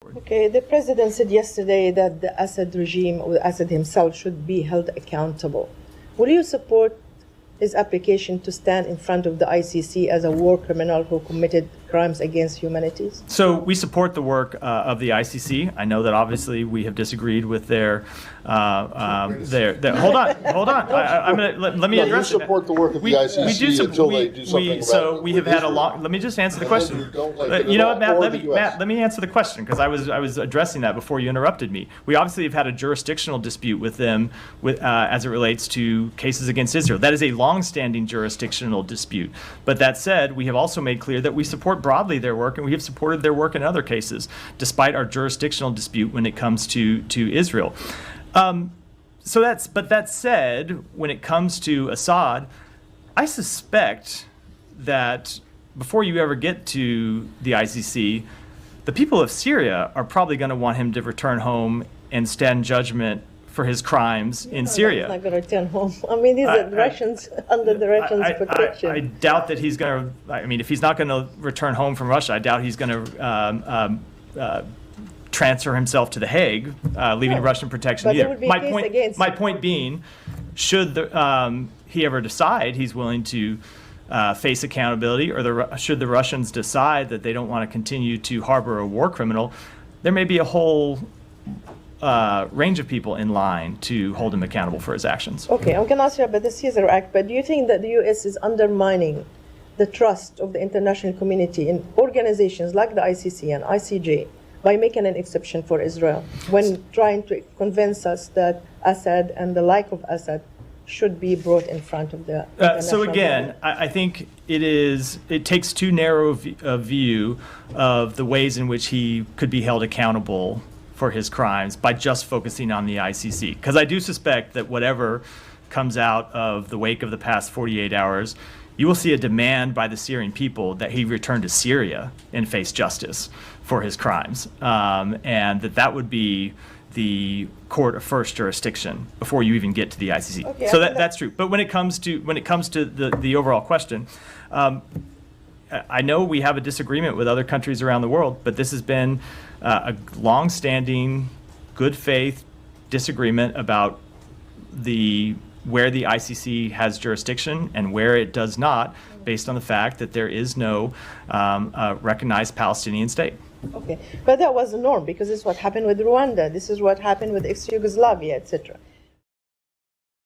Okay, the president said yesterday that the Assad regime, or Assad himself, should be held accountable. Will you support his application to stand in front of the ICC as a war criminal who committed crimes against humanity? So we support the work of the ICC. I know that obviously we have disagreed with their hold on. I'm gonna let me address it. You support the work of the ICC until they do something about it. So we have had a long. Let me just answer the question. You know what, Matt? Let me answer the question, because I was addressing that before you interrupted me. We obviously have had a jurisdictional dispute with them as it relates to cases against Israel. That is a long-standing jurisdictional dispute. But that said, we have also made clear that we support broadly their work, and we have supported their work in other cases, despite our jurisdictional dispute when it comes to Israel. But that said, when it comes to Assad, I suspect that before you ever get to the ICC, the people of Syria are probably going to want him to return home and stand judgment for his crimes in Syria. He's not going to return home. I mean, these are Russians under the Russians' protection. I doubt that he's going to. I mean, if he's not going to return home from Russia, I doubt he's going to transfer himself to The Hague, leaving Russian protection but either. My point being, should he ever decide he's willing to face accountability, or should the Russians decide that they don't want to continue to harbor a war criminal, there may be a whole range of people in line to hold him accountable for his actions. Okay, I'm going to ask you about the Caesar Act, but do you think that the U.S. is undermining the trust of the international community in organizations like the ICC and ICJ by making an exception for Israel when trying to convince us that Assad and the like of Assad should be brought in front of the so again, I think it takes too narrow a view of the ways in which he could be held accountable for his crimes by just focusing on the ICC. Because I do suspect that whatever comes out of the wake of the past 48 hours, you will see a demand by the Syrian people that he return to Syria and face justice for his crimes, and that would be the court of first jurisdiction before you even get to the ICC. Okay, so that's true. But when it comes to the overall question, I know we have a disagreement with other countries around the world, but this has been a long-standing, good faith disagreement about where the ICC has jurisdiction and where it does not, based on the fact that there is no recognized Palestinian state. Okay, but that was the norm, because this is what happened with Rwanda, this is what happened with ex-Yugoslavia, etc.